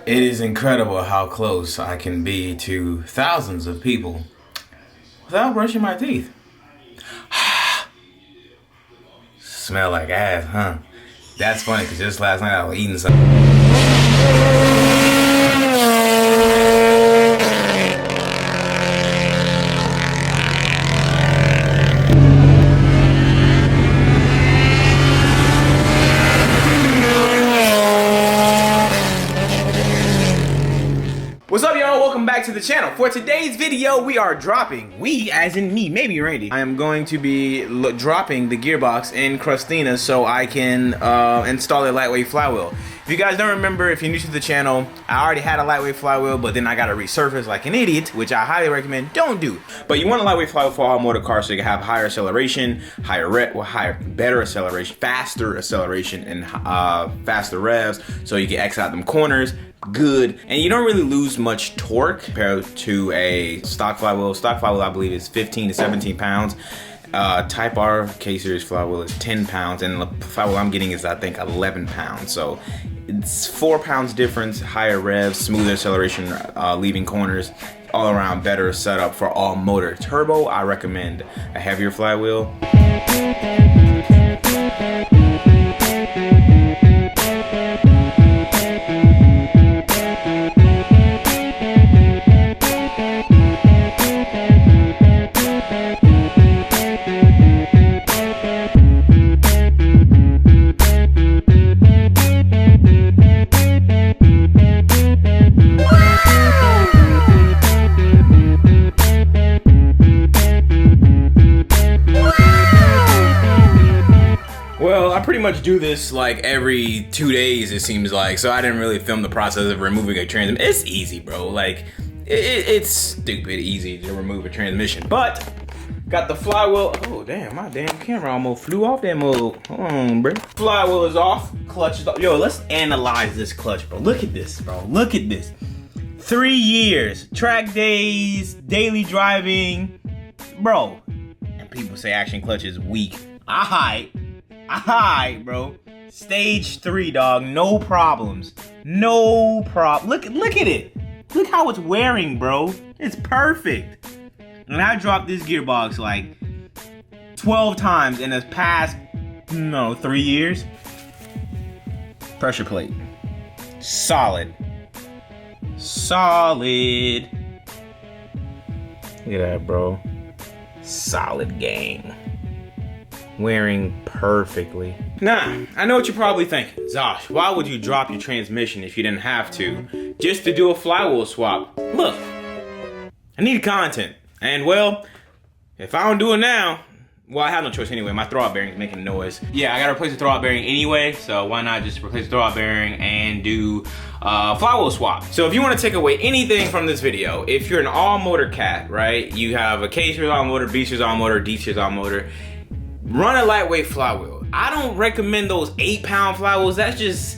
It is incredible how close I can be to thousands of people without brushing my teeth. Smell like ass, huh? That's funny because just last night I was eating something. What's up, y'all? Welcome back to the channel. For today's video, we are dropping, we as in me, maybe Randy, I am going to be dropping the gearbox in Crustina so I can install a lightweight flywheel. If you guys don't remember, if you're new to the channel, I already had a lightweight flywheel, but then I got to resurface like an idiot, which I highly recommend don't do. But you want a lightweight flywheel for all motor cars so you can have higher acceleration, better acceleration, faster acceleration, and faster revs, so you can X out them corners. Good, and you don't really lose much torque compared to a stock flywheel. Stock flywheel, I believe, is 15 to 17 pounds. Type R K-Series flywheel is 10 pounds, and the flywheel I'm getting is, I think, 11 pounds. So it's 4 pounds difference, higher revs, smoother acceleration, leaving corners, all around better setup for all motor. Turbo, I recommend a heavier flywheel. Well, I pretty much do this like every 2 days, it seems like, so I didn't really film the process of removing a transmission. It's easy, bro. Like, it's stupid easy to remove a transmission. But, got the flywheel. Oh, damn, my damn camera almost flew off that mode. Hold on, bro. Flywheel is off, clutch is off. Yo, let's analyze this clutch, bro. Look at this, bro. Look at this. 3 years, track days, daily driving. Bro, and people say action clutch is weak. Alright, bro. Stage 3, dog. No problems. No problem. Look at it. Look how it's wearing, bro. It's perfect. And I dropped this gearbox like 12 times in the past, 3 years. Pressure plate. Solid. Solid. Look at that, bro. Solid game. Wearing perfectly. Now, I know what you're probably thinking. Zosh, why would you drop your transmission if you didn't have to, just to do a flywheel swap? Look, I need content. And well, if I don't do it now, well, I have no choice anyway. My throwout bearing is making noise. Yeah, I gotta replace the throwout bearing anyway, so why not just replace the throwout bearing and do flywheel swap. So if you want to take away anything from this video, if you're an all motor cat, right? You have a K-Series all motor, B-Series all motor, D-Series all motor, run a lightweight flywheel. I don't recommend those 8-pound flywheels. I just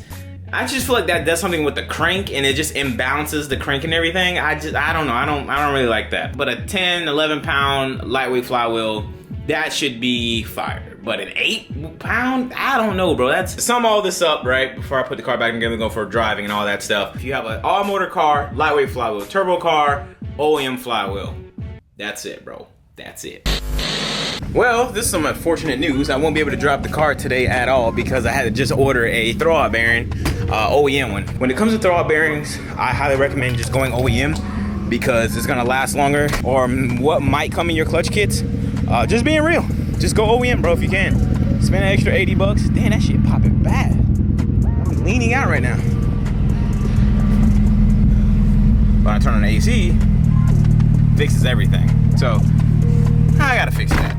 feel like that does something with the crank and it just imbalances the crank and everything. I don't know. I don't really like that. But a 10, 11-pound lightweight flywheel, that should be fire. But an 8-pound, I don't know, bro. That's sum all this up, right? Before I put the car back together and go for driving and all that stuff. If you have an all motor car, lightweight flywheel, turbo car, OEM flywheel. That's it, bro. That's it. Well, this is some unfortunate news. I won't be able to drop the car today at all because I had to just order a throwout bearing, OEM one. When it comes to throwout bearings, I highly recommend just going OEM because it's gonna last longer. Or what might come in your clutch kits, just being real. Just go OEM, bro, if you can. Spend an extra 80 bucks. Damn, that shit popping bad. I'm leaning out right now. When I turn on the AC, fixes everything. So, I gotta fix that.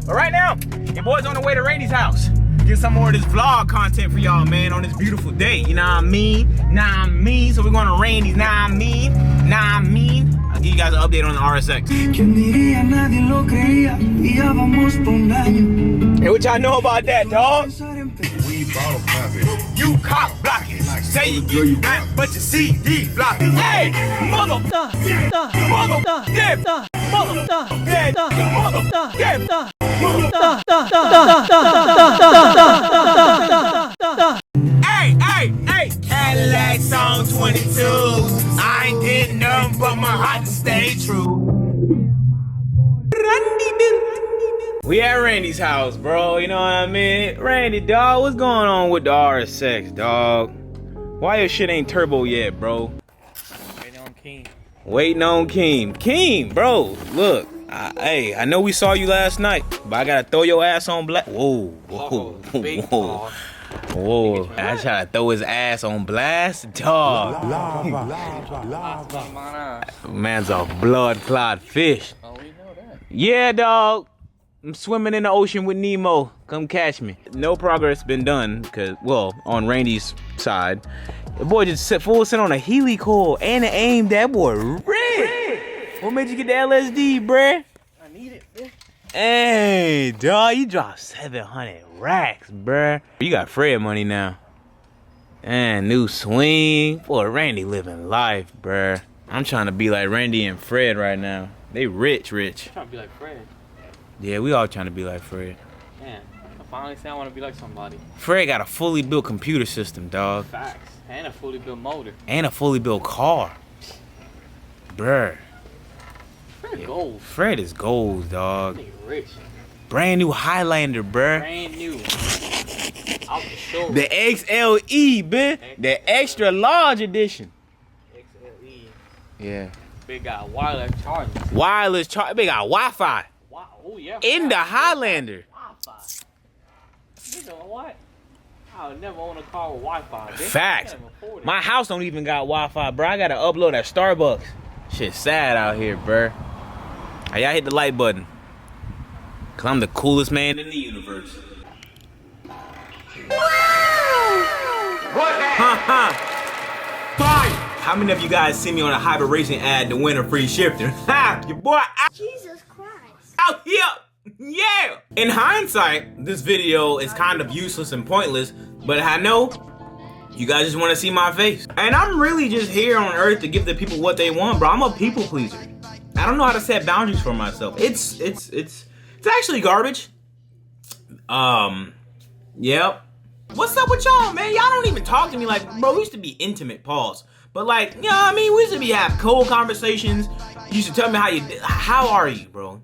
But right now, your boy's on the way to Randy's house. Get some more of this vlog content for y'all, man, on this beautiful day. You know what I mean? So we're going to Randy's, I'll give you guys an update on the RSX. Hey, what y'all know about that, dog? You cock blocking. Say you get rap, but your CD blocking. Hey, Hey, Cadillacs on 22s. I ain't did nothing but my heart to stay true. We at Randy's house, bro. You know what I mean? Randy, dog, what's going on with the RS6, dog? Why your shit ain't turbo yet, bro? Waiting on Keem. Waiting on Keem. Keem, bro, look. Hey, I know we saw you last night, but I gotta throw your ass on blast. Whoa, whoa, whoa. Whoa, I try to throw his ass on blast, dog. Man's a blood clot fish. Oh, we know that. Yeah, dog. I'm swimming in the ocean with Nemo. Come catch me. No progress been done, cause on Randy's side, the boy just full sent on a Healy coil and an aim. That boy red. What made you get the LSD, bruh? I need it, man. Hey, dog, you dropped 700 racks, bruh. You got Fred money now. And new swing. Boy, Randy living life, bruh. I'm trying to be like Randy and Fred right now. They rich. I'm trying to be like Fred. Yeah, we all trying to be like Fred. Man, I finally say I want to be like somebody. Fred got a fully built computer system, dog. Facts. And a fully built motor. And a fully built car. Bruh. Fred gold. Fred is gold, dog. Nigga rich. Brand new Highlander, bruh. Brand new. Out the show. The XLE, bitch. The extra large edition. XLE. Yeah. Big guy wireless charging. Wireless charge. Big got Wi-Fi. Wow. Oh, yeah. In the Highlander. Wi-Fi. Nigga, what? I would never own a car with Wi-Fi, bitch. Facts. My house don't even got Wi-Fi, bro. I gotta upload at Starbucks. Shit sad out here, bro. Hey, y'all hit the like button. Cause I'm the coolest man in the universe. Fire! How many of you guys see me on a hybrid racing ad to win a free shifter? Ha! Your boy Jesus Christ. out here! Yeah! In hindsight, this video is kind of useless and pointless, but I know you guys just want to see my face. And I'm really just here on earth to give the people what they want, bro. I'm a people pleaser. I don't know how to set boundaries for myself. It's actually garbage. Yep. What's up with y'all, man? Y'all don't even talk to me like, bro, we used to be intimate, pause. But like, you know what I mean? We used to have cold conversations. You used to tell me how are you, bro?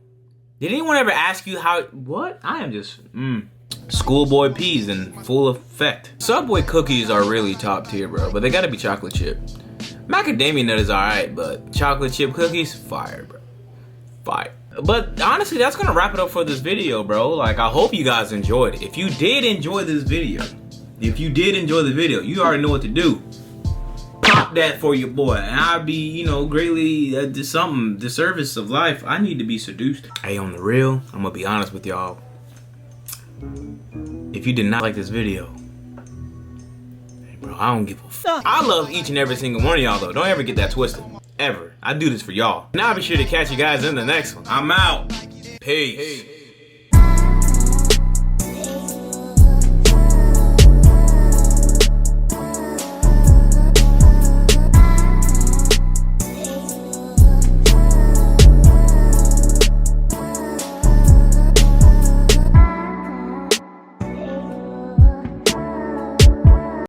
Did anyone ever ask you what? I am just, schoolboy peas in full effect. Subway cookies are really top tier, bro, but they gotta be chocolate chip. Macadamia nut is alright, but chocolate chip cookies, fire, bro. Fire. But honestly, that's gonna wrap it up for this video, bro. Like, I hope you guys enjoyed it. If you did enjoy this video, you already know what to do. Pop that for your boy, and I'll be, greatly the service of life. I need to be seduced. Hey, on the real, I'm gonna be honest with y'all. If you did not like this video, hey, bro, I don't give a fuck. I love each and every single one of y'all, though. Don't ever get that twisted. Ever. I do this for y'all. Now I'll be sure to catch you guys in the next one. I'm out. Peace.